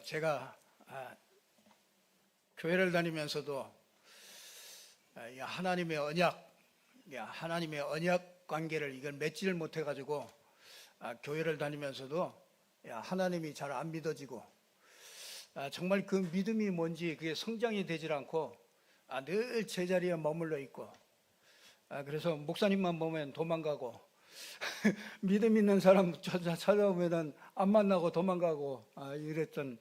제가 교회를 다니면서도 이 하나님의 언약 관계를 이걸 맺지를 못해가지고 교회를 다니면서도 하나님이 잘 안 믿어지고 정말 그 믿음이 뭔지 그게 성장이 되질 않고 늘 제자리에 머물러 있고 그래서 목사님만 보면 도망가고 믿음 있는 사람 찾아오면 안 만나고 도망가고 이랬던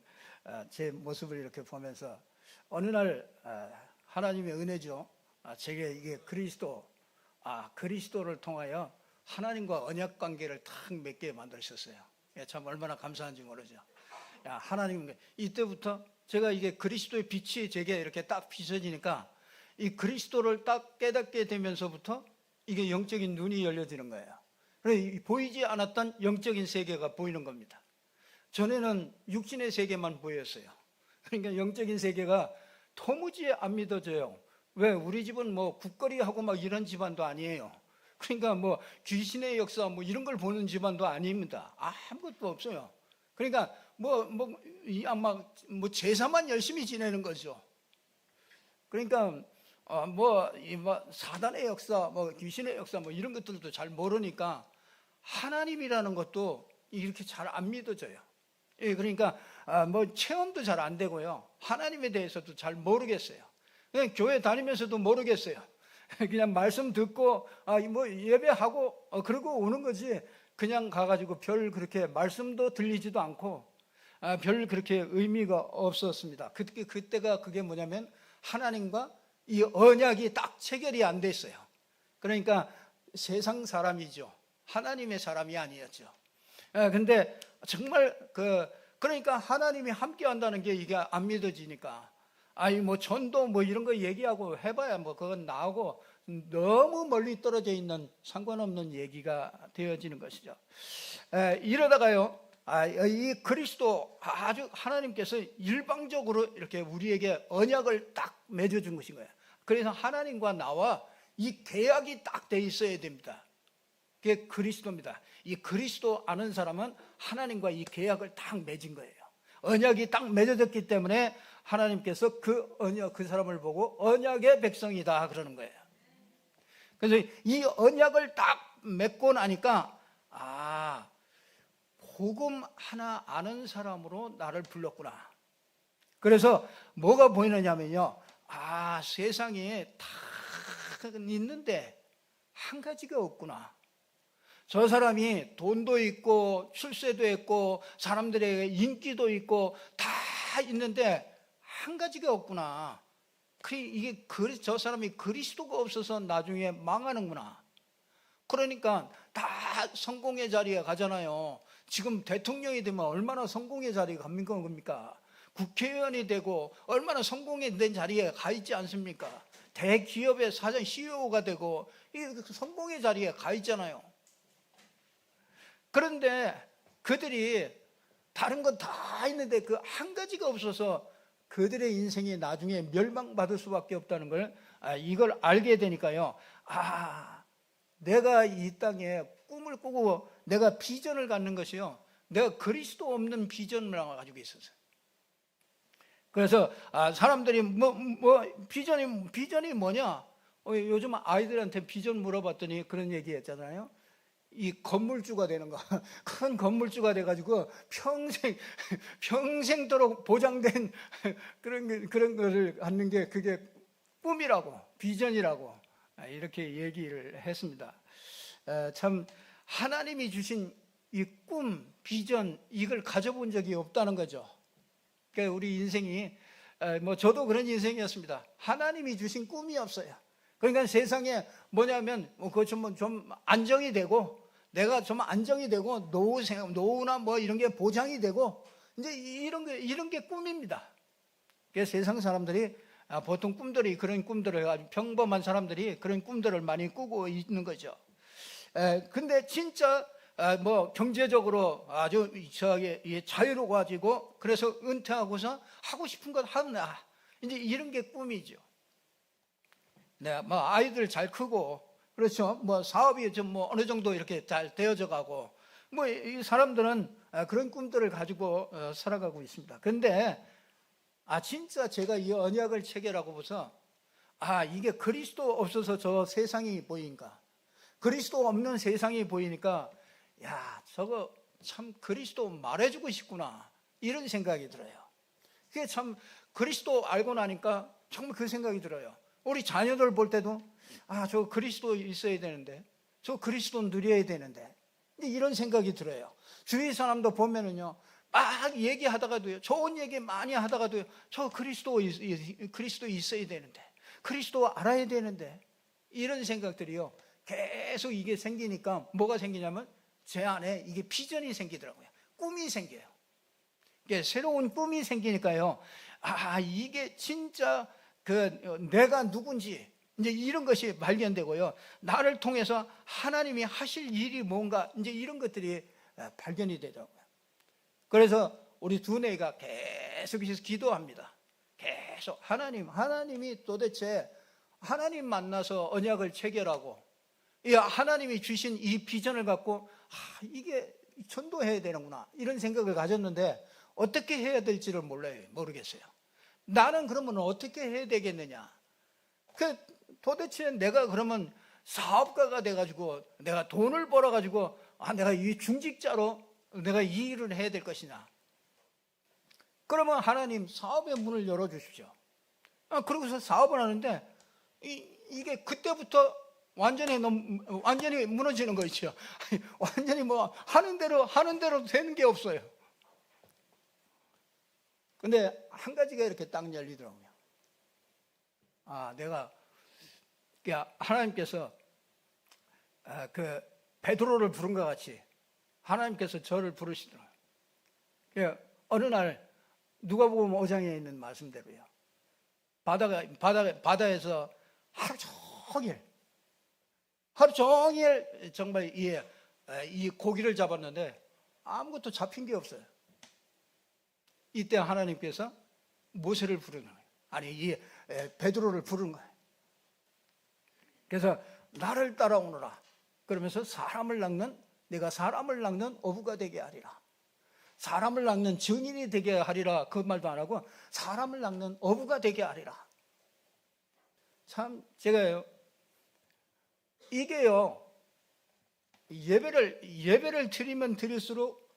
제 모습을 이렇게 보면서 어느 날 하나님의 은혜죠. 제게 이게 그리스도를 통하여 하나님과 언약 관계를 탁 맺게 만드셨어요. 참 얼마나 감사한지 모르죠. 하나님, 이때부터 제가 이게 그리스도의 빛이 제게 이렇게 딱 비춰지니까 이 그리스도를 딱 깨닫게 되면서부터 이게 영적인 눈이 열려지는 거예요. 그래서 보이지 않았던 영적인 세계가 보이는 겁니다. 전에는 육신의 세계만 보였어요. 그러니까 영적인 세계가 도무지 안 믿어져요. 왜? 우리 집은 뭐 국거리하고 막 이런 집안도 아니에요. 그러니까 뭐 귀신의 역사 뭐 이런 걸 보는 집안도 아닙니다. 아무것도 없어요. 그러니까 뭐 제사만 열심히 지내는 거죠. 그러니까 사단의 역사, 귀신의 역사 이런 것들도 잘 모르니까 하나님이라는 것도 이렇게 잘 안 믿어져요. 그러니까 체험도 잘 안 되고요. 하나님에 대해서도 잘 모르겠어요. 그냥 교회 다니면서도 모르겠어요. 그냥 말씀 듣고 예배하고 그러고 오는 거지. 그냥 가가지고 별 그렇게 말씀도 들리지도 않고 별 그렇게 의미가 없었습니다. 그때가 그게 뭐냐면 하나님과 이 언약이 딱 체결이 안 됐어요. 그러니까 세상 사람이죠. 하나님의 사람이 아니었죠. 근데 정말 그러니까 하나님이 함께 한다는 게 이게 안 믿어지니까 전도 이런 거 얘기하고 해봐야 그건 나오고 너무 멀리 떨어져 있는 상관없는 얘기가 되어지는 것이죠. 이러다가요, 이 그리스도 아주 하나님께서 일방적으로 이렇게 우리에게 언약을 딱 맺어준 것인 거예요. 그래서 하나님과 나와 이 계약이 딱 돼 있어야 됩니다. 그게 그리스도입니다. 이 그리스도 아는 사람은 하나님과 이 계약을 딱 맺은 거예요. 언약이 딱 맺어졌기 때문에 하나님께서 그 사람을 보고 언약의 백성이다 그러는 거예요. 그래서 이 언약을 딱 맺고 나니까 복음 하나 아는 사람으로 나를 불렀구나. 그래서 뭐가 보이느냐면요, 세상에 다 있는데 한 가지가 없구나. 저 사람이 돈도 있고 출세도 있고 사람들에게 인기도 있고 다 있는데 한 가지가 없구나. 저 사람이 그리스도가 없어서 나중에 망하는구나. 그러니까 다 성공의 자리에 가잖아요. 지금 대통령이 되면 얼마나 성공의 자리에 갑니까? 국회의원이 되고 얼마나 성공의 자리에 가 있지 않습니까? 대기업의 사장 CEO가 되고 성공의 자리에 가 있잖아요. 그런데 그들이 다른 건 다 있는데 그 한 가지가 없어서 그들의 인생이 나중에 멸망받을 수밖에 없다는 걸 이걸 알게 되니까요. 내가 이 땅에 꿈을 꾸고 내가 비전을 갖는 것이요, 내가 그리스도 없는 비전을 가지고 있었어요. 그래서 사람들이 비전이 뭐냐? 요즘 아이들한테 비전 물어봤더니 그런 얘기 했잖아요. 이 건물주가 되는 거, 큰 건물주가 돼가지고 평생도록 보장된 그런 것을 갖는 게 그게 꿈이라고, 비전이라고 이렇게 얘기를 했습니다. 참 하나님이 주신 이 꿈, 비전 이걸 가져본 적이 없다는 거죠. 그러니까 우리 인생이 저도 그런 인생이었습니다. 하나님이 주신 꿈이 없어요. 그러니까 세상에 뭐냐면 좀 안정이 되고 내가 좀 안정이 되고 노후나 이런 게 보장이 되고 이제 이런 게 꿈입니다. 그래서 세상 사람들이 보통 그런 꿈들을 아주 평범한 사람들이 그런 꿈들을 많이 꾸고 있는 거죠. 근데 진짜 경제적으로 아주 자유로워지고 그래서 은퇴하고서 하고 싶은 것 하는 이제 이런 게 꿈이죠. 아이들 잘 크고 그렇죠. 사업이 좀 어느 정도 이렇게 잘 되어져 가고 뭐 이 사람들은 그런 꿈들을 가지고 살아가고 있습니다. 그런데 진짜 제가 이 언약을 체결하고 보서 이게 그리스도 없어서 저 세상이 보이니까, 그리스도 없는 세상이 보이니까 저거 참 그리스도 말해주고 싶구나, 이런 생각이 들어요. 그게 참 그리스도 알고 나니까 정말 그 생각이 들어요. 우리 자녀들 볼 때도 저 그리스도 있어야 되는데, 저 그리스도 누려야 되는데, 이런 생각이 들어요. 주위 사람도 보면은요, 막 얘기하다가도요, 좋은 얘기 많이 하다가도요, 저 그리스도 있어야 되는데, 그리스도 알아야 되는데, 이런 생각들이요 계속 이게 생기니까 뭐가 생기냐면 제 안에 이게 비전이 생기더라고요. 꿈이 생겨요. 이게 새로운 꿈이 생기니까요, 이게 진짜 내가 누군지 이제 이런 것이 발견되고요, 나를 통해서 하나님이 하실 일이 뭔가 이제 이런 것들이 발견이 되더라고요. 그래서 우리 두뇌가 계속해서 기도합니다. 계속 하나님이 도대체 하나님 만나서 언약을 체결하고 하나님이 주신 이 비전을 갖고 이게 전도해야 되는구나, 이런 생각을 가졌는데 어떻게 해야 될지를 모르겠어요. 나는 그러면 어떻게 해야 되겠느냐? 도대체 내가 그러면 사업가가 돼가지고 내가 돈을 벌어가지고 내가 이 중직자로 내가 이 일을 해야 될 것이냐? 그러면 하나님 사업의 문을 열어주십시오. 그러고서 사업을 하는데 이게 그때부터 완전히 무너지는 거 있죠. 완전히 하는 대로 되는 게 없어요. 근데 한 가지가 이렇게 딱 열리더라고요. 내가 하나님께서 베드로를 부른 것 같이 하나님께서 저를 부르시더라고요. 어느 날 누가복음 5장에 있는 말씀대로요, 바다에서 하루 종일 정말 이 고기를 잡았는데 아무것도 잡힌 게 없어요. 이때 하나님께서 모세를 부르는 거예요. 이 베드로를 부르는 거예요. 그래서 나를 따라오너라 그러면서 내가 사람을 낚는 어부가 되게 하리라. 사람을 낚는 증인이 되게 하리라, 그 말도 안 하고 사람을 낚는 어부가 되게 하리라. 참 제가요, 이게요, 예배를 드리면 드릴수록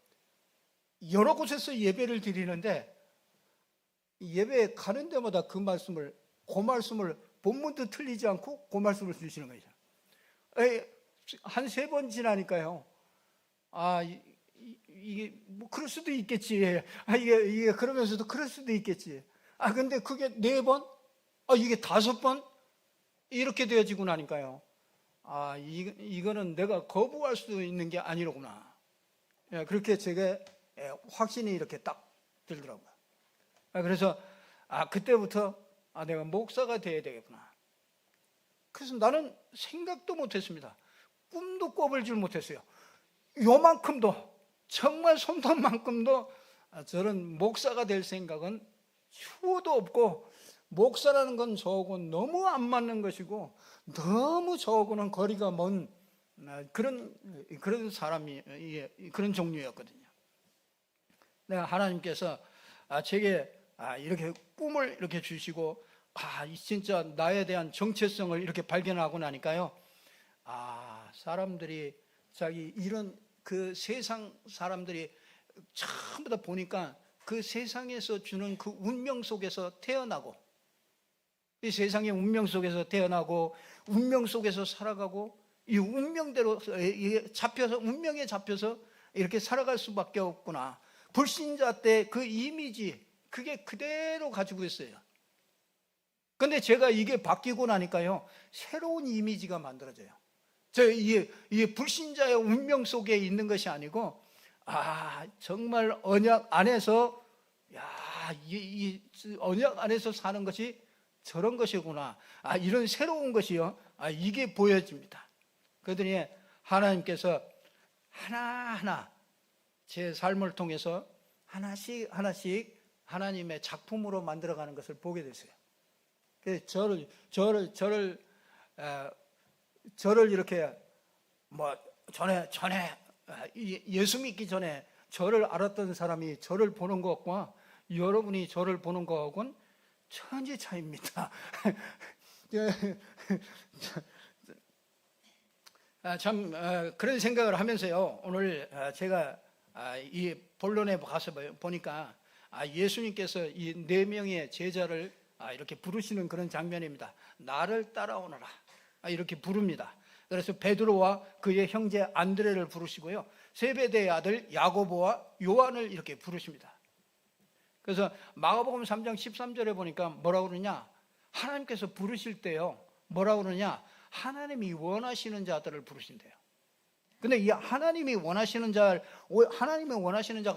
여러 곳에서 예배를 드리는데 예배에 가는 데마다 그 말씀을 본문도 틀리지 않고 그 말씀을 주시는 거죠. 한 3번 지나니까요, 이게 그럴 수도 있겠지. 이게 그러면서도 그럴 수도 있겠지. 근데 그게 4번, 이게 5번 이렇게 되어지고 나니까요, 이거는 내가 거부할 수 있는 게 아니로구나. 그렇게 제가 확신이 이렇게 딱 들더라고요. 그래서 그때부터 내가 목사가 돼야 되겠구나. 그래서 나는 생각도 못했습니다. 꿈도 꿔볼 줄 못했어요. 요만큼도, 정말 손톱만큼도 저런 목사가 될 생각은 추호도 없고, 목사라는 건 저하고는 너무 안 맞는 것이고 너무 저하고는 거리가 먼 그런 사람이, 그런 종류였거든요. 내가 하나님께서 제게 이렇게 꿈을 이렇게 주시고 진짜 나에 대한 정체성을 이렇게 발견하고 나니까요, 사람들이 이런 그 세상 사람들이 전부 다 보니까 그 세상에서 주는 그 운명 속에서 태어나고, 이 세상의 운명 속에서 태어나고 운명 속에서 살아가고 이 운명대로 운명에 잡혀서 이렇게 살아갈 수밖에 없구나. 불신자 때 그 이미지, 그게 그대로 가지고 있어요. 근데 제가 이게 바뀌고 나니까요, 새로운 이미지가 만들어져요. 이 불신자의 운명 속에 있는 것이 아니고, 정말 언약 안에서, 이 언약 안에서 사는 것이 저런 것이구나. 이런 새로운 것이요, 이게 보여집니다. 그러더니 하나님께서 하나하나 제 삶을 통해서 하나씩 하나님의 작품으로 만들어가는 것을 보게 됐어요. 그래서 저를 이렇게 전에 예수 믿기 전에 저를 알았던 사람이 저를 보는 것과 여러분이 저를 보는 것하고는 천지 차이입니다. 참 그런 생각을 하면서요, 오늘 제가 이 본론에 가서 보니까 예수님께서 이 4명의 제자를 이렇게 부르시는 그런 장면입니다. 나를 따라오너라 이렇게 부릅니다. 그래서 베드로와 그의 형제 안드레를 부르시고요, 세베대의 아들 야고보와 요한을 이렇게 부르십니다. 그래서 마가복음 3장 13절에 보니까 뭐라고 그러냐, 하나님께서 부르실 때요 뭐라고 그러냐, 하나님이 원하시는 자들을 부르신대요. 근데 이 하나님이 원하시는 자가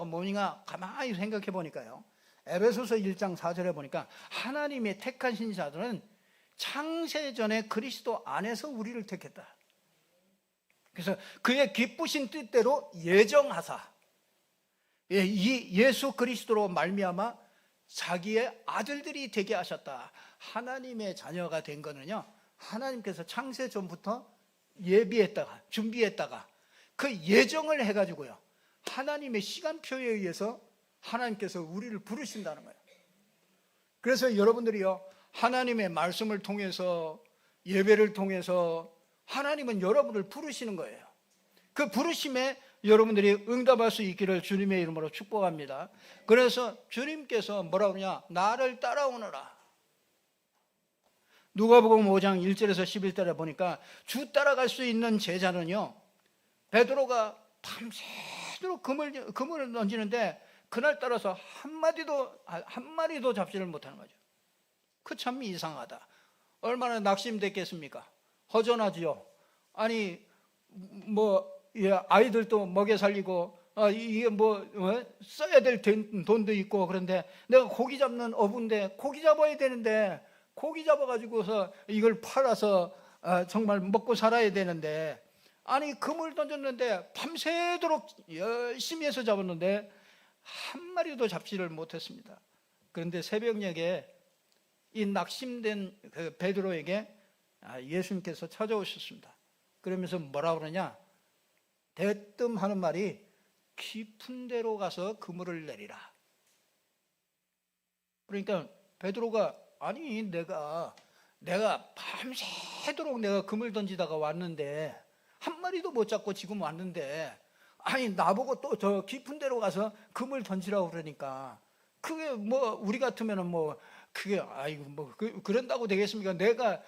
뭐냐, 가만히 생각해 보니까요, 에베소서 1장 4절에 보니까 하나님의 택하신 자들은 창세전에 그리스도 안에서 우리를 택했다. 그래서 그의 기쁘신 뜻대로 예정하사 이 예수 그리스도로 말미암아 자기의 아들들이 되게 하셨다. 하나님의 자녀가 된 거는요, 하나님께서 창세 전부터 예비했다가 준비했다가 그 예정을 해가지고요, 하나님의 시간표에 의해서 하나님께서 우리를 부르신다는 거예요. 그래서 여러분들이요, 하나님의 말씀을 통해서, 예배를 통해서 하나님은 여러분을 부르시는 거예요. 그 부르심에 여러분들이 응답할 수 있기를 주님의 이름으로 축복합니다. 그래서 주님께서 뭐라고 그러냐, 나를 따라오너라. 누가복음 5장 1절에서 11절에 보니까 주 따라갈 수 있는 제자는요, 베드로가 밤새도록 그물을 던지는데 그날 따라서 한 마리도 잡지를 못하는 거죠. 그 참 이상하다. 얼마나 낙심됐겠습니까? 허전하지요. 아니 아이들도 먹여 살리고 이게 써야 될 돈도 있고, 그런데 내가 고기 잡는 어부인데 고기 잡아야 되는데, 고기 잡아가지고서 이걸 팔아서 정말 먹고 살아야 되는데, 아니 그물 던졌는데 밤새도록 열심히 해서 잡았는데 한 마리도 잡지를 못했습니다. 그런데 새벽녘에 이 낙심된 그 베드로에게 예수님께서 찾아오셨습니다. 그러면서 뭐라 그러냐, 대뜸 하는 말이 깊은 데로 가서 그물을 내리라. 그러니까 베드로가, 아니 내가 밤새도록 내가 그물 던지다가 왔는데 한 마리도 못 잡고 지금 왔는데, 아니 나보고 또 저 깊은 데로 가서 그물 던지라고 그러니까 그게 우리 같으면은 그게 그런다고 되겠습니까? 내가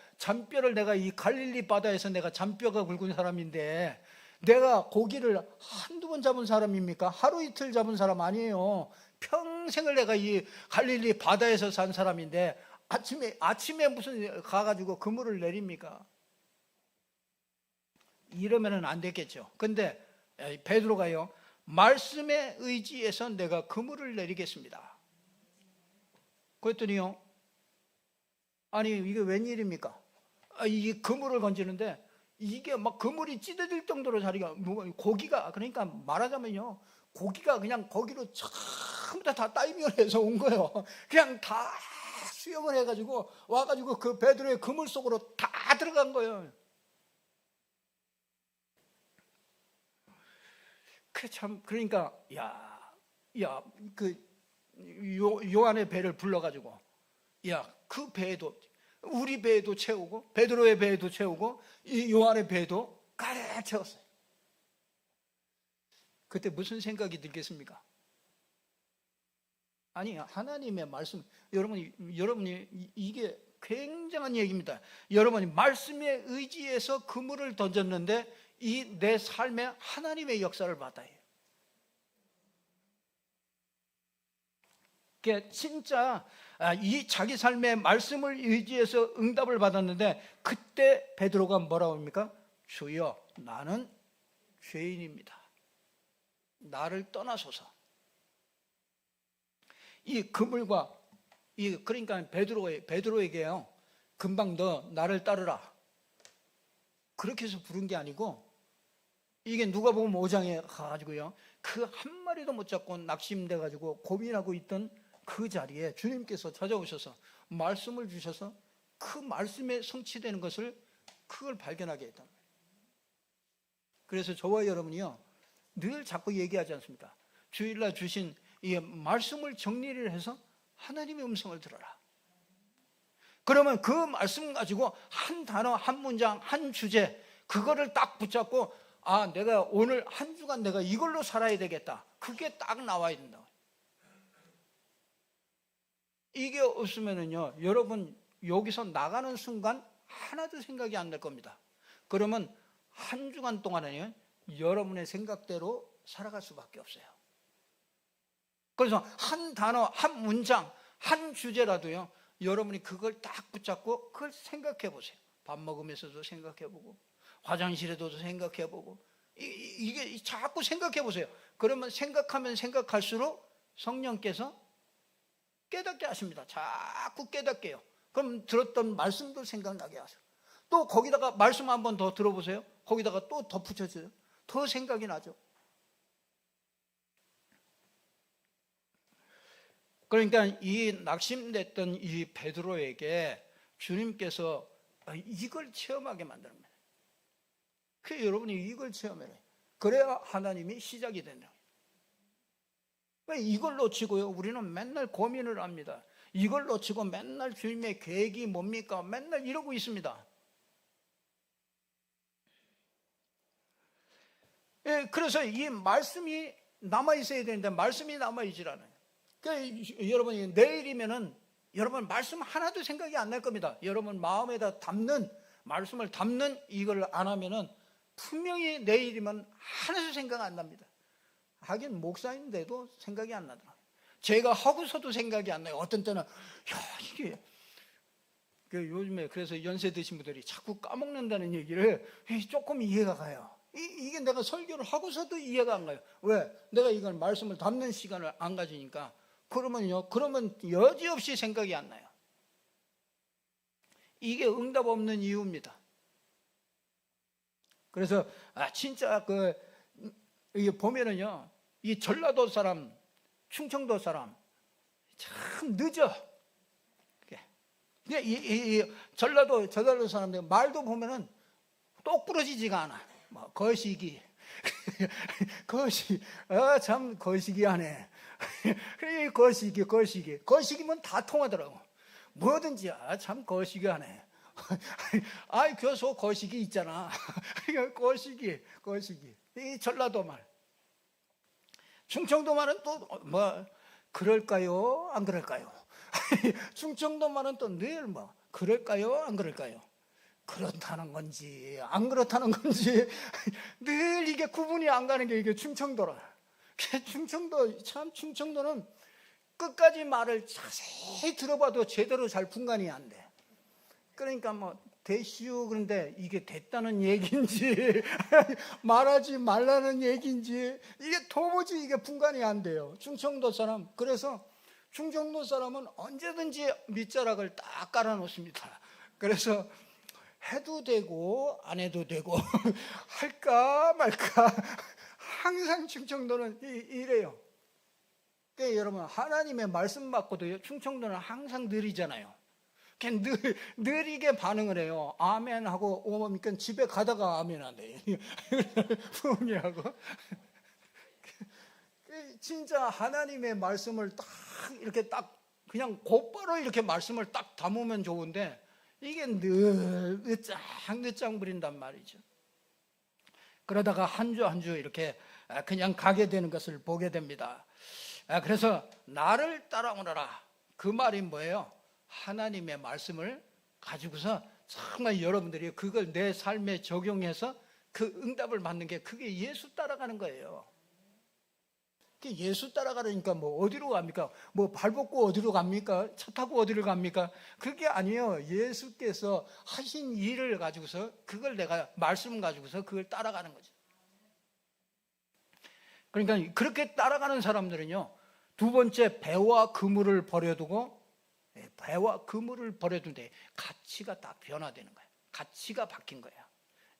이 갈릴리 바다에서 내가 잔뼈가 굵은 사람인데 내가 고기를 한두 번 잡은 사람입니까? 하루 이틀 잡은 사람 아니에요. 평생을 내가 이 갈릴리 바다에서 산 사람인데 아침에 무슨 가가지고 그물을 내립니까? 이러면은 안 되겠죠. 근데 베드로가요, 말씀에 의지해서 내가 그물을 내리겠습니다. 그랬더니요, 아니 이게 웬일입니까? 이 그물을 건지는데 이게 막 그물이 찢어질 정도로 자리가, 고기가, 그러니까 말하자면요, 고기가 그냥 거기로 전부 다 따이면해서 온 거예요. 그냥 다 수영을 해가지고 와가지고 그 베드로의 그물 속으로 다 들어간 거예요. 그러니까 요한의 배를 불러가지고 그 배에도, 우리 배에도 채우고 베드로의 배에도 채우고 이 요한의 배도 가득 채웠어요. 그때 무슨 생각이 들겠습니까? 아니 하나님의 말씀, 여러분이 이게 굉장한 얘기입니다. 여러분이 말씀에 의지해서 그물을 던졌는데 이 내 삶에 하나님의 역사를 받아요. 그게 진짜 이 자기 삶의 말씀을 의지해서 응답을 받았는데, 그때 베드로가 뭐라고 합니까? 주여, 나는 죄인입니다. 나를 떠나소서. 이 그물과 그러니까 베드로에게요, 금방 너 나를 따르라 그렇게 해서 부른 게 아니고, 이게 누가복음 5장에 가가지고요, 그 한 마리도 못 잡고 낙심돼 가지고 고민하고 있던 그 자리에 주님께서 찾아오셔서 말씀을 주셔서 그 말씀에 성취되는 것을, 그걸 발견하게 했단 말이에요. 그래서 저와 여러분이요, 늘 자꾸 얘기하지 않습니까? 주일날 주신 이 말씀을 정리를 해서 하나님의 음성을 들어라. 그러면 그 말씀 가지고 한 단어, 한 문장, 한 주제, 그거를 딱 붙잡고, 아, 내가 오늘 한 주간 내가 이걸로 살아야 되겠다. 그게 딱 나와야 된다. 이게 없으면은요, 여러분 여기서 나가는 순간 하나도 생각이 안 날 겁니다. 그러면 한 주간 동안에는 여러분의 생각대로 살아갈 수밖에 없어요. 그래서 한 단어, 한 문장, 한 주제라도요, 여러분이 그걸 딱 붙잡고 그걸 생각해 보세요. 밥 먹으면서도 생각해 보고, 화장실에도 생각해 보고, 이게 자꾸 생각해 보세요. 그러면 생각하면 생각할수록 성령께서 깨닫게 하십니다. 자꾸 깨닫게 해요. 그럼 들었던 말씀도 생각나게 하세요. 또 거기다가 말씀 한 번 더 들어보세요. 거기다가 또 덧붙여줘요. 더 생각이 나죠. 그러니까 이 낙심됐던 이 베드로에게 주님께서 이걸 체험하게 만듭니다. 그 여러분이 이걸 체험해야 해요. 그래야 하나님이 시작이 된다. 이걸 놓치고요, 우리는 맨날 고민을 합니다. 이걸 놓치고 맨날 주님의 계획이 뭡니까? 맨날 이러고 있습니다. 예, 그래서 이 말씀이 남아있어야 되는데 말씀이 남아있질 않아요. 그러니까 여러분이 내일이면은 여러분 말씀 하나도 생각이 안 날 겁니다. 여러분 마음에다 담는, 말씀을 담는 이걸 안 하면은 분명히 내일이면 하나도 생각 안 납니다. 하긴 목사인데도 생각이 안 나더라고요. 제가 하고서도 생각이 안 나요. 어떤 때는 이게 요즘에 그래서 연세 드신 분들이 자꾸 까먹는다는 얘기를 조금 이해가 가요. 이게 내가 설교를 하고서도 이해가 안 가요. 왜? 내가 이걸 말씀을 담는 시간을 안 가지니까. 그러면 여지없이 생각이 안 나요. 이게 응답 없는 이유입니다. 그래서 진짜 이게 보면은요, 이 전라도 사람, 충청도 사람 참 늦어. 이 전라도 사람들 말도 보면은 똑부러지지가 않아. 뭐 거시기, 참 거시기하네. 거시기면 다 통하더라고. 뭐든지 참 거시기하네. 교소 거시기 있잖아. 거시기. 이 전라도 말. 충청도 말은 또 뭐 그럴까요? 안 그럴까요? 충청도 말은 또 늘 뭐 그럴까요? 안 그럴까요? 그렇다는 건지 안 그렇다는 건지 늘 이게 구분이 안 가는 게 이게 충청도라. 충청도는 끝까지 말을 자세히 들어봐도 제대로 잘 분간이 안 돼. 그러니까 뭐 됐슈 그런데 이게 됐다는 얘기인지 말하지 말라는 얘기인지 이게 도무지 이게 분간이 안 돼요. 충청도 사람. 그래서 충청도 사람은 언제든지 밑자락을 딱 깔아 놓습니다. 그래서 해도 되고 안 해도 되고 할까 말까 항상 충청도는 이래요. 그러니까 여러분 하나님의 말씀 받고도 충청도는 항상 느리잖아요. 느리게 반응을 해요. 아멘 하고 오니까 집에 가다가 아멘 안 해요. 부모님하고 진짜 하나님의 말씀을 딱 이렇게 딱 그냥 곧바로 이렇게 말씀을 딱 담으면 좋은데 이게 늘 늦장 부린단 말이죠. 그러다가 한 주 한 주 이렇게 그냥 가게 되는 것을 보게 됩니다. 그래서 나를 따라오너라. 그 말이 뭐예요? 하나님의 말씀을 가지고서 정말 여러분들이 그걸 내 삶에 적용해서 그 응답을 받는 게 그게 예수 따라가는 거예요. 예수 따라가려니까 뭐 어디로 갑니까? 뭐 발 뻗고 어디로 갑니까? 차 타고 어디로 갑니까? 그게 아니에요. 예수께서 하신 일을 가지고서 그걸 내가 말씀 가지고서 그걸 따라가는 거죠. 그러니까 그렇게 따라가는 사람들은요, 두 번째 배와 그물을 버려두고 배와 그물을 버려두는데 가치가 딱 변화되는 거예요. 가치가 바뀐 거예요.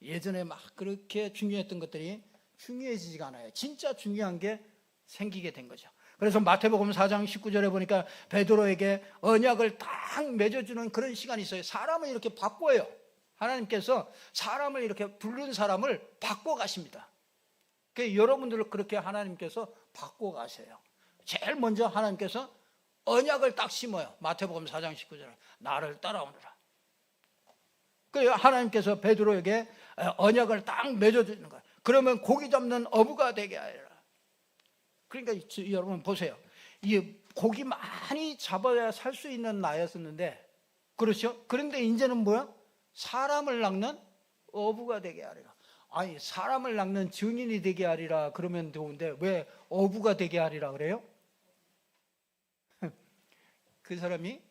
예전에 막 그렇게 중요했던 것들이 중요해지지가 않아요. 진짜 중요한 게 생기게 된 거죠. 그래서 마태복음 4장 19절에 보니까 베드로에게 언약을 딱 맺어주는 그런 시간이 있어요. 사람을 이렇게 바꿔요. 하나님께서 사람을 이렇게 부른 사람을 바꿔 가십니다. 여러분들을 그렇게 하나님께서 바꿔가세요. 제일 먼저 하나님께서 언약을 딱 심어요. 마태복음 4장 19절에 나를 따라오너라. 하나님께서 베드로에게 언약을 딱 맺어주는 거예요. 그러면 고기 잡는 어부가 되게 하리라. 그러니까 여러분 보세요. 이 고기 많이 잡아야 살 수 있는 나였었는데, 그렇죠? 그런데 이제는 뭐야? 사람을 낚는 어부가 되게 하리라. 아니, 사람을 낚는 증인이 되게 하리라 그러면 좋은데 왜 어부가 되게 하리라 그래요? 그 사람이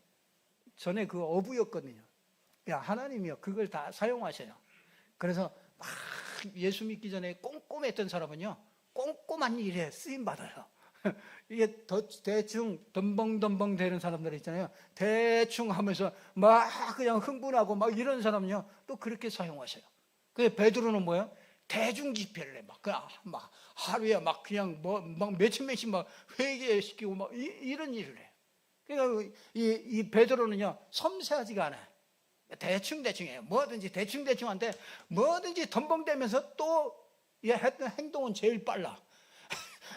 전에 그 어부였거든요. 야, 하나님이요 그걸 다 사용하셔요. 그래서 막 예수 믿기 전에 꼼꼼했던 사람은요 꼼꼼한 일에 쓰임 받아요. 이게 대충 덤벙덤벙 되는 사람들 있잖아요. 대충 하면서 막 그냥 흥분하고 막 이런 사람은요 또 그렇게 사용하셔요. 그 베드로는 뭐예요? 대중 집회를 해. 막 하루에 막 그냥 막 몇천 명씩 막 회개시키고 막 이런 일을 해. 그러니까 이 베드로는요 섬세하지가 않아요. 대충 해요. 뭐든지 대충 한데 뭐든지 덤벙대면서 또 했던 행동은 제일 빨라.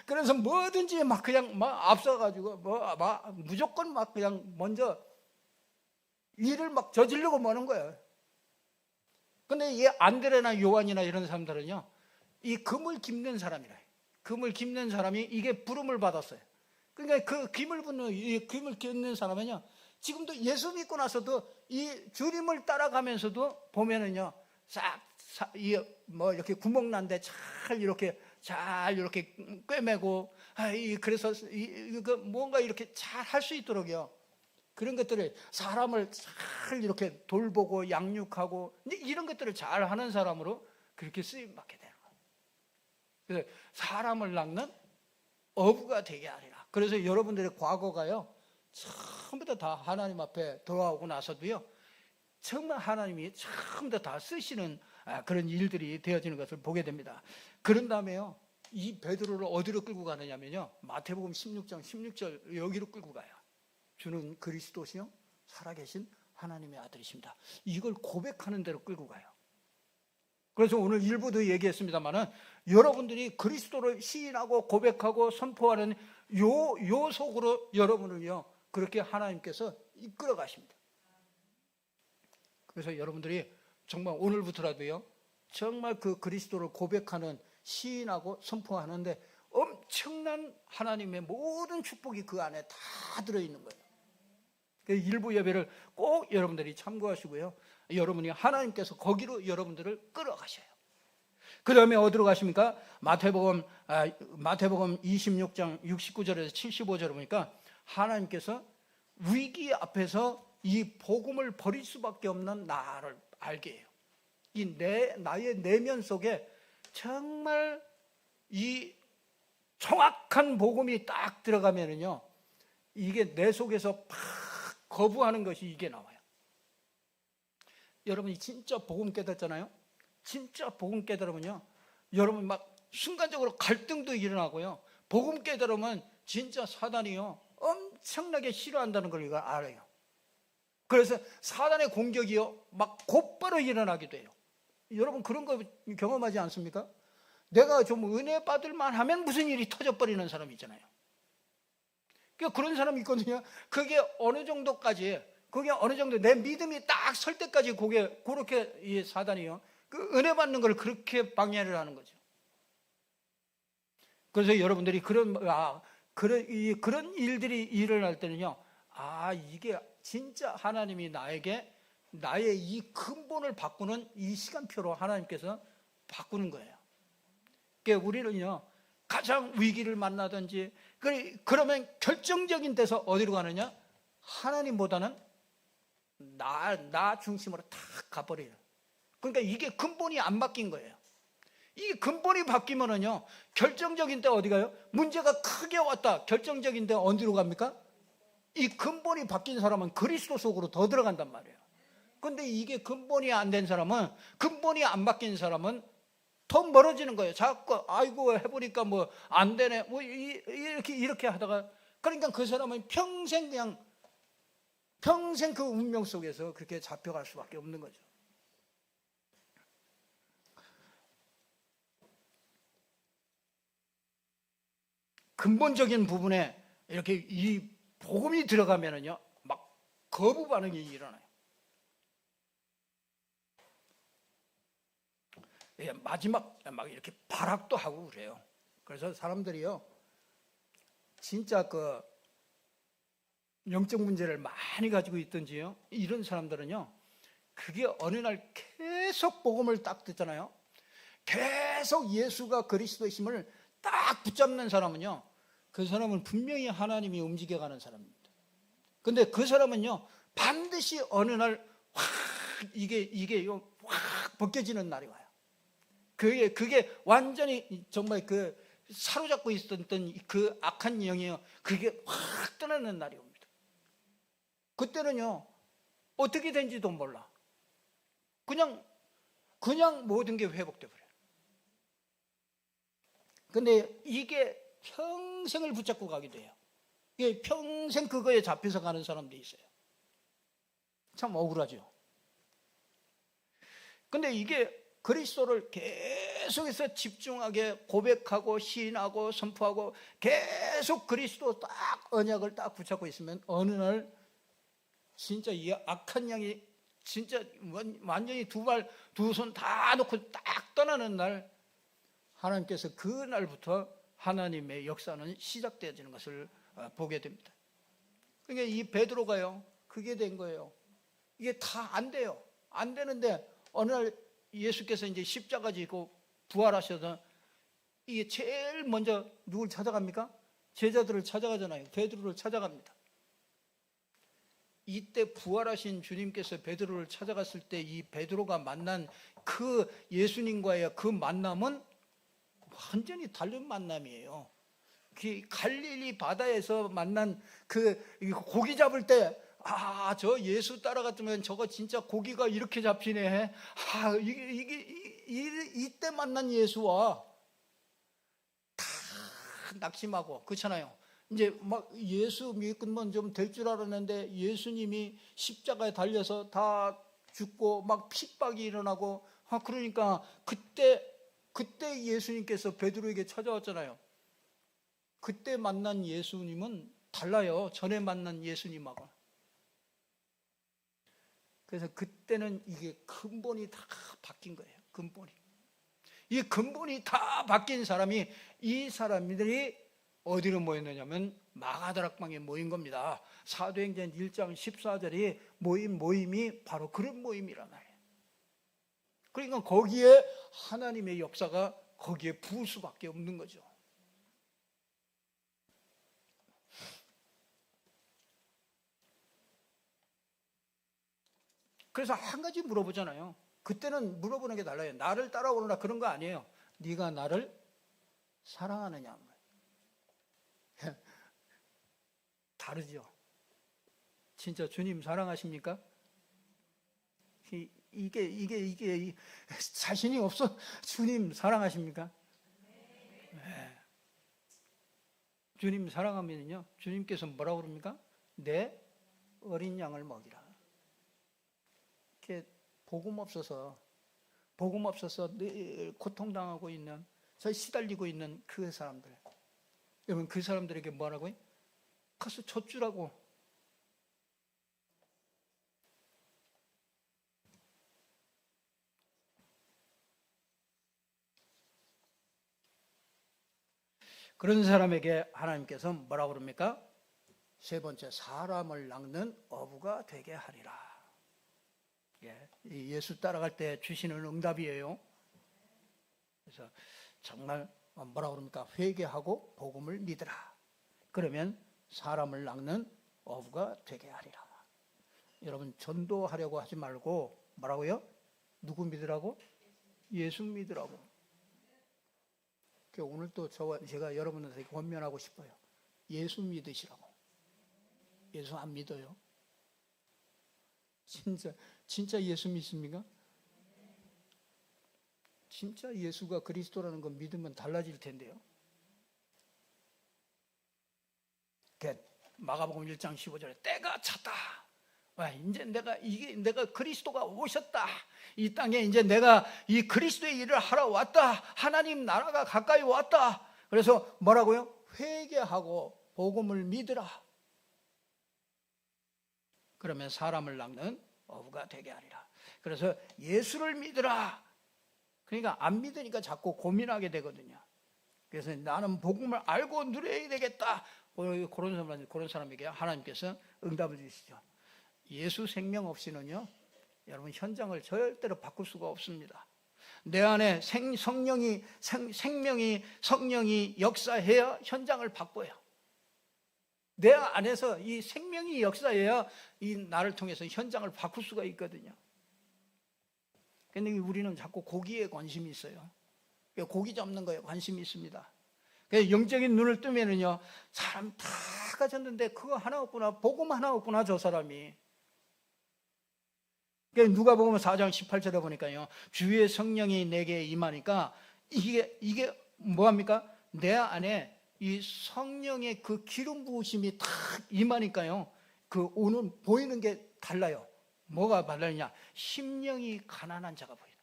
그래서 뭐든지 막 그냥 막 앞서가지고 무조건 막 그냥 먼저 일을 막 저지르고 뭐는 거예요. 근데 이 안드레나 요한이나 이런 사람들은요 이 금을 깁는 사람이라. 금을 깁는 사람이 이게 부름을 받았어요. 그러니까 그 금을 깁는 사람은요 지금도 예수 믿고 나서도 이 주님을 따라가면서도 보면은요 이렇게 구멍 난데 잘 이렇게 꿰매고 그래서 뭔가 이렇게 잘 할 수 있도록요 그런 것들을 사람을 잘 이렇게 돌보고 양육하고 이런 것들을 잘 하는 사람으로 그렇게 쓰임 받게 되는 거예요. 그래서 사람을 낚는 어부가 되게 하리라. 그래서 여러분들의 과거가요 처음부터 다 하나님 앞에 돌아오고 나서도요 정말 하나님이 처음부터 다 쓰시는 그런 일들이 되어지는 것을 보게 됩니다. 그런 다음에요 이 베드로를 어디로 끌고 가느냐면요 마태복음 16장 16절 여기로 끌고 가요. 주는 그리스도시요 살아계신 하나님의 아들이십니다. 이걸 고백하는 대로 끌고 가요. 그래서 오늘 일부도 얘기했습니다만은 여러분들이 그리스도를 시인하고 고백하고 선포하는 요 속으로 여러분을요 그렇게 하나님께서 이끌어 가십니다. 그래서 여러분들이 정말 오늘부터라도요 정말 그 그리스도를 고백하는 시인하고 선포하는데 엄청난 하나님의 모든 축복이 그 안에 다 들어있는 거예요. 일부 예배를 꼭 여러분들이 참고하시고요 여러분이 하나님께서 거기로 여러분들을 끌어가셔요. 그 다음에 어디로 가십니까? 마태복음 26장 69절에서 75절을 보니까 하나님께서 위기 앞에서 이 복음을 버릴 수밖에 없는 나를 알게 해요. 나의 내면 속에 정말 이 정확한 복음이 딱 들어가면은요 이게 내 속에서 팍 거부하는 것이 이게 나와요. 여러분이 진짜 복음 깨닫잖아요. 진짜 복음 깨달으면요 여러분 막 순간적으로 갈등도 일어나고요 복음 깨달으면 진짜 사단이요 엄청나게 싫어한다는 걸 이거 알아요. 그래서 사단의 공격이요 막 곧바로 일어나게 돼요. 여러분 그런 거 경험하지 않습니까? 내가 좀 은혜 받을 만하면 무슨 일이 터져버리는 사람이 있잖아요. 그런 사람이 있거든요. 그게 어느 정도 내 믿음이 딱 설 때까지 그렇게 이 사단이요 그 은혜 받는 걸 그렇게 방해를 하는 거죠. 그래서 여러분들이 그런 일들이 일어날 때는요 이게 진짜 하나님이 나의 이 근본을 바꾸는 이 시간표로 하나님께서 바꾸는 거예요. 그러니까 우리는요 가장 위기를 만나든지 그러면 결정적인 데서 어디로 가느냐? 하나님보다는 나 중심으로 탁 가버려요. 그러니까 이게 근본이 안 바뀐 거예요. 이 근본이 바뀌면은요 결정적인 때 어디 가요? 문제가 크게 왔다. 결정적인 때 어디로 갑니까? 이 근본이 바뀐 사람은 그리스도 속으로 더 들어간단 말이에요. 근데 이게 근본이 안 된 사람은, 근본이 안 바뀐 사람은 더 멀어지는 거예요. 자꾸 아이고 해보니까 뭐 안 되네 뭐 이렇게 하다가, 그러니까 그 사람은 평생 그 운명 속에서 그렇게 잡혀갈 수밖에 없는 거죠. 근본적인 부분에 이렇게 이 복음이 들어가면은요, 막 거부 반응이 일어나요. 예, 마지막 막 이렇게 발악도 하고 그래요. 그래서 사람들이요, 진짜 그 영적 문제를 많이 가지고 있든지요, 이런 사람들은요, 그게 어느 날 계속 복음을 딱 듣잖아요. 계속 예수가 그리스도이심을 딱 붙잡는 사람은요, 그 사람은 분명히 하나님이 움직여가는 사람입니다. 근데 그 사람은요, 반드시 어느 날 확 이게 확 벗겨지는 날이 와요. 그게 완전히 정말 그 사로잡고 있었던 그 악한 영이요, 그게 확 떠나는 날이 옵니다. 그때는요, 어떻게 된지도 몰라. 그냥 모든 게 회복돼 버려요. 근데 이게 평생을 붙잡고 가기도 해요. 이게 평생 그거에 잡혀서 가는 사람도 있어요. 참 억울하죠. 근데 이게 그리스도를 계속해서 집중하게 고백하고 시인하고 선포하고 계속 그리스도 딱 언약을 딱 붙잡고 있으면 어느 날 진짜 이 악한 양이 진짜 완전히 두 손 다 놓고 딱 떠나는 날, 하나님께서 그 날부터 하나님의 역사는 시작되어지는 것을 보게 됩니다. 그러니까 이 베드로가요, 그게 된 거예요. 이게 다 안 돼요. 안 되는데 어느 날 예수께서 이제 십자가 지고 부활하셔서 이게 제일 먼저 누굴 찾아갑니까? 제자들을 찾아가잖아요. 베드로를 찾아갑니다. 이때 부활하신 주님께서 베드로를 찾아갔을 때 이 베드로가 만난 그 예수님과의 그 만남은 완전히 다른 만남이에요. 그 갈릴리 바다에서 만난 그 고기 잡을 때, 저 예수 따라갔으면 저거 진짜 고기가 이렇게 잡히네. 이때 만난 예수와 다 낙심하고, 그렇잖아요. 이제 막 예수 믿으면 좀 될 줄 알았는데 예수님이 십자가에 달려서 다 죽고 막 핍박이 일어나고, 그러니까 그때 예수님께서 베드로에게 찾아왔잖아요. 그때 만난 예수님은 달라요. 전에 만난 예수님하고. 그래서 그때는 이게 근본이 다 바뀐 거예요. 이 근본이 다 바뀐 사람이, 이 사람들이 어디로 모였느냐면 마가다락방에 모인 겁니다. 사도행전 1장 14절이 모임이 바로 그런 모임이란 말이에요. 그러니까 거기에 하나님의 역사가 거기에 부을 수밖에 없는 거죠. 그래서 한 가지 물어보잖아요. 그때는 물어보는 게 달라요. 나를 따라오느라 그런 거 아니에요. 네가 나를 사랑하느냐. 다르죠. 진짜 주님 사랑하십니까? 이게 자신이 없어. 주님 사랑하십니까? 네. 주님 사랑하면요, 주님께서 뭐라고 그럽니까? 내 어린 양을 먹이라. 이렇게 복음 없어서 늘 고통당하고 있는, 저 시달리고 있는 그 사람들, 여러분, 그 사람들에게 뭐라고요? 가서 젖주라고. 그런 사람에게 하나님께서 뭐라고 그럽니까? 세 번째, 사람을 낚는 어부가 되게 하리라. 예수 따라갈 때 주시는 응답이에요. 그래서 정말 뭐라고 그럽니까? 회개하고 복음을 믿으라. 그러면 사람을 낚는 어부가 되게 하리라. 여러분, 전도하려고 하지 말고 뭐라고요? 누구 믿으라고? 예수 믿으라고. 오늘 또 제가 여러분들에게 권면하고 싶어요. 예수 믿으시라고. 예수 안 믿어요? 진짜 예수 믿습니까? 진짜 예수가 그리스도라는 거 믿으면 달라질 텐데요. 마가복음 1장 15절에 때가 찼다. 이제 내가 그리스도가 오셨다. 이 땅에 이제 내가 이 그리스도의 일을 하러 왔다. 하나님 나라가 가까이 왔다. 그래서 뭐라고요? 회개하고 복음을 믿으라. 그러면 사람을 낚는 어부가 되게 하리라. 그래서 예수를 믿으라. 그러니까 안 믿으니까 자꾸 고민하게 되거든요. 그래서 나는 복음을 알고 누려야 되겠다. 그런 사람에게 하나님께서 응답을 주시죠. 예수 생명 없이는요, 여러분 현장을 절대로 바꿀 수가 없습니다. 내 안에 성령이 역사해야 현장을 바꿔요. 내 안에서 이 생명이 역사해야 이 나를 통해서 현장을 바꿀 수가 있거든요. 그런데 우리는 자꾸 고기에 관심이 있어요. 고기 잡는 거에 관심이 있습니다. 영적인 눈을 뜨면은요, 사람 다 가졌는데 그거 하나 없구나, 복음 하나 없구나, 저 사람이. 누가복음 4장 18절에 보니까요, 주의 성령이 내게 임하니까 이게 뭐합니까? 내 안에 이 성령의 그 기름 부으심이 탁 임하니까요, 그 오는 보이는 게 달라요. 뭐가 달라지냐? 심령이 가난한 자가 보이는.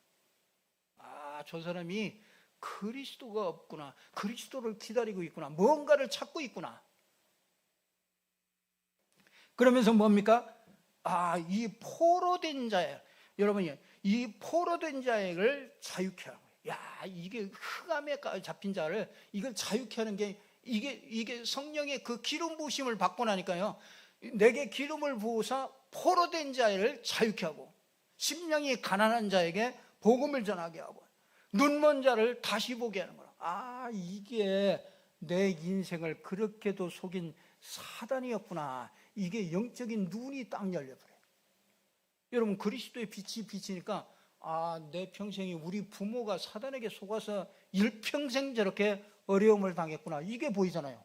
아, 저 사람이 그리스도가 없구나, 그리스도를 기다리고 있구나, 뭔가를 찾고 있구나. 그러면서 뭡니까? 아, 이 포로된 자예요. 여러분이 이 포로된 자를 자유케 하는 거예요. 야, 이게 흑암에 잡힌 자를 이걸 자유케 하는 게 이게 성령의 그 기름 부으심을 받고 나니까요, 내게 기름을 부으사 포로된 자를 자유케 하고, 심령이 가난한 자에게 복음을 전하게 하고, 눈먼 자를 다시 보게 하는 거야. 아, 이게 내 인생을 그렇게도 속인 사단이었구나. 이게 영적인 눈이 딱 열려버려요. 여러분, 그리스도의 빛이 비치니까, 아, 내 평생이 우리 부모가 사단에게 속아서 일평생 저렇게 어려움을 당했구나, 이게 보이잖아요.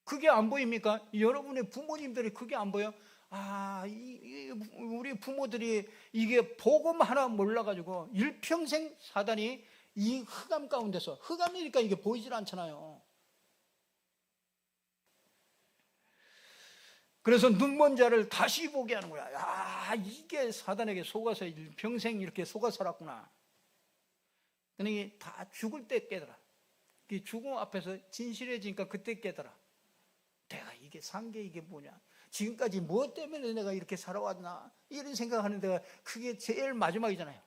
그게 안 보입니까? 여러분의 부모님들이 그게 안 보여? 아, 우리 부모들이 이게 복음 하나 몰라가지고 일평생 사단이 이 흑암 가운데서, 흑암이니까 이게 보이질 않잖아요. 그래서 눈먼 자를 다시 보게 하는 거야. 야, 이게 사단에게 속아서 일평생 이렇게 속아 살았구나. 그러니 다 죽을 때 깨달아. 죽음 앞에서 진실해지니까 그때 깨달아. 내가 이게 산 게 이게 뭐냐, 지금까지 뭐 때문에 내가 이렇게 살아왔나, 이런 생각하는 데가 그게 제일 마지막이잖아요.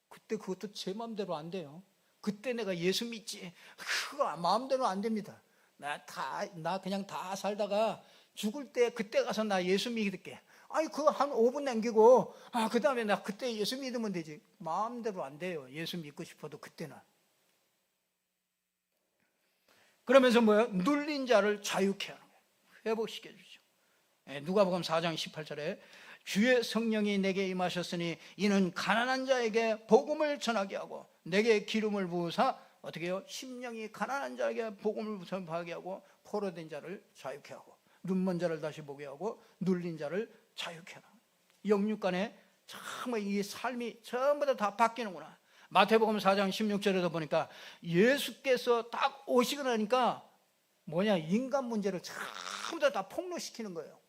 그때 그것도 제 마음대로 안 돼요. 그때 내가 예수 믿지, 그거 마음대로 안 됩니다. 나 그냥 다 살다가 죽을 때 그때 가서 나 예수 믿을게. 아니, 그거 한 5분 남기고, 아, 그 다음에 나 그때 예수 믿으면 되지. 마음대로 안 돼요. 예수 믿고 싶어도 그때는. 그러면서 뭐예요? 눌린 자를 자유케 하는 거예요. 회복시켜 주죠. 누가복음 4장 18절에 주의 성령이 내게 임하셨으니 이는 가난한 자에게 복음을 전하게 하고 내게 기름을 부으사 어떻게 해요? 심령이 가난한 자에게 복음을 전파하게 하고 포로된 자를 자유케 하고 눈먼 자를 다시 보게 하고 눌린 자를 자유케 하라. 영육간에 정말 이 삶이 전부 다 바뀌는구나. 마태복음 4장 16절에도 보니까 예수께서 딱 오시고 나니까 뭐냐, 인간 문제를 전부 다 폭로시키는 거예요.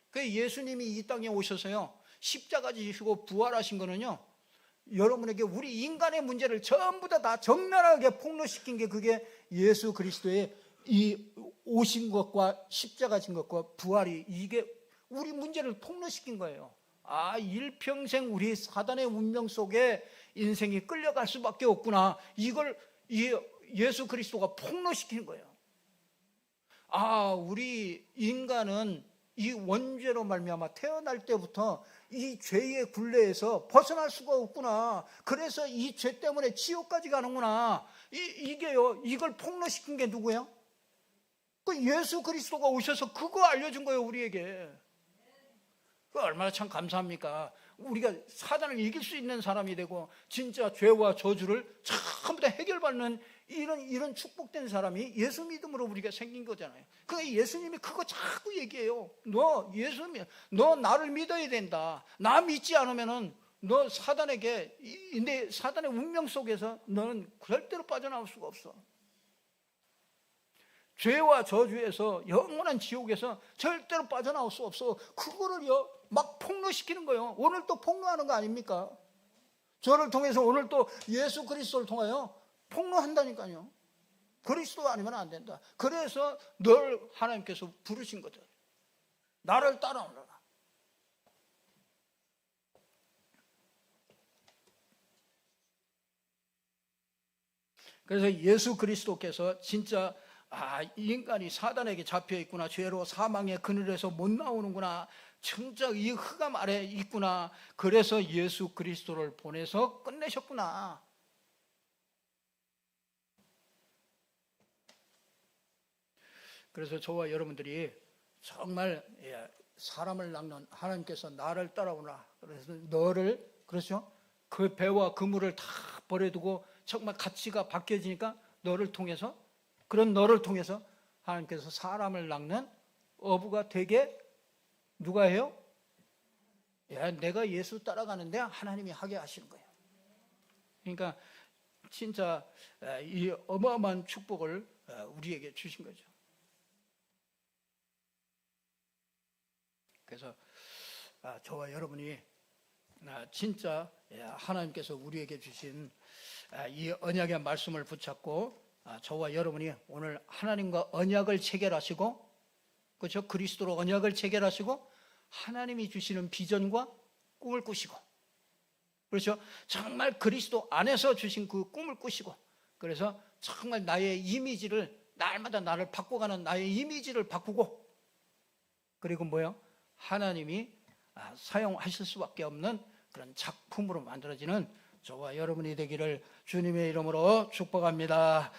그 예수님이 이 땅에 오셔서요, 십자가 지시고 부활하신 거는요, 여러분에게 우리 인간의 문제를 전부 다 정면하게 폭로시킨 게 그게 예수 그리스도의 이 오신 것과 십자가 진 것과 부활이 이게 우리 문제를 폭로시킨 거예요. 아, 일평생 우리 사단의 운명 속에 인생이 끌려갈 수밖에 없구나, 이걸 예수 그리스도가 폭로시키는 거예요. 아, 우리 인간은 이 원죄로 말미암아 태어날 때부터 이 죄의 굴레에서 벗어날 수가 없구나, 그래서 이 죄 때문에 지옥까지 가는구나, 이게요, 이걸 폭로시킨 게 누구예요? 그 예수 그리스도가 오셔서 그거 알려준 거예요, 우리에게. 그 얼마나 참 감사합니까? 우리가 사단을 이길 수 있는 사람이 되고 진짜 죄와 저주를 전부 다 해결받는 이런 축복된 사람이 예수 믿음으로 우리가 생긴 거잖아요. 그러니까 예수님이 그거 자꾸 얘기해요. 너 나를 믿어야 된다. 나 믿지 않으면은 너 사단에게, 내 사단의 운명 속에서 너는 절대로 빠져나올 수가 없어. 죄와 저주에서 영원한 지옥에서 절대로 빠져나올 수 없어. 그거를요 막 폭로시키는 거예요. 오늘 또 폭로하는 거 아닙니까? 저를 통해서 오늘 또 예수 그리스도를 통하여 폭로한다니까요. 그리스도 아니면 안 된다. 그래서 늘 하나님께서 부르신 거죠. 나를 따라오너라. 그래서 예수 그리스도께서 진짜 이 인간이 사단에게 잡혀 있구나, 죄로 사망의 그늘에서 못 나오는구나, 정작 이 흑암 아래에 있구나, 그래서 예수 그리스도를 보내서 끝내셨구나. 그래서 저와 여러분들이 정말 사람을 낚는 하나님께서 나를 따라오라, 그래서 너를, 그렇죠? 그 배와 그물을 다 버려두고 정말 가치가 바뀌어지니까 너를 통해서, 그런 너를 통해서 하나님께서 사람을 낚는 어부가 되게 누가 해요? 내가 예수 따라가는데 하나님이 하게 하시는 거예요. 그러니까 진짜 이 어마어마한 축복을 우리에게 주신 거죠. 그래서 저와 여러분이 진짜 하나님께서 우리에게 주신 이 언약의 말씀을 붙잡고 저와 여러분이 오늘 하나님과 언약을 체결하시고, 그렇죠? 그리스도로 언약을 체결하시고 하나님이 주시는 비전과 꿈을 꾸시고, 그렇죠? 정말 그리스도 안에서 주신 그 꿈을 꾸시고, 그래서 정말 나의 이미지를, 날마다 나를 바꿔가는 나의 이미지를 바꾸고, 그리고 뭐요? 하나님이 사용하실 수밖에 없는 그런 작품으로 만들어지는 저와 여러분이 되기를 주님의 이름으로 축복합니다.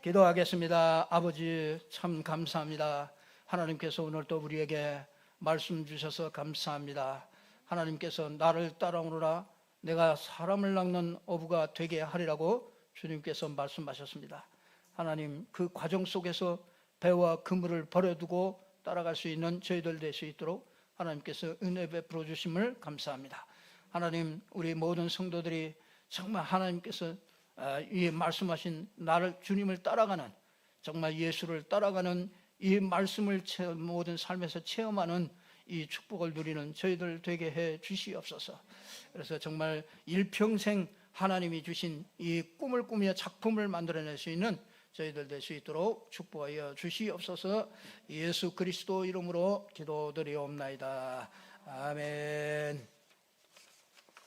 기도하겠습니다. 아버지, 참 감사합니다. 하나님께서 오늘 또 우리에게 말씀 주셔서 감사합니다. 하나님께서 나를 따라오너라, 내가 사람을 낚는 어부가 되게 하리라고 주님께서 말씀하셨습니다. 하나님, 그 과정 속에서 배와 그물을 버려두고 따라갈 수 있는 저희들 될 수 있도록 하나님께서 은혜 베풀어 주심을 감사합니다. 하나님, 우리 모든 성도들이 정말 하나님께서 이 말씀하신 나를, 주님을 따라가는, 정말 예수를 따라가는 이 말씀을 모든 삶에서 체험하는 이 축복을 누리는 저희들 되게 해 주시옵소서. 그래서 정말 일평생 하나님이 주신 이 꿈을 꾸며 작품을 만들어낼 수 있는 저희들 될 수 있도록 축복하여 주시옵소서. 예수 그리스도 이름으로 기도드리옵나이다. 아멘.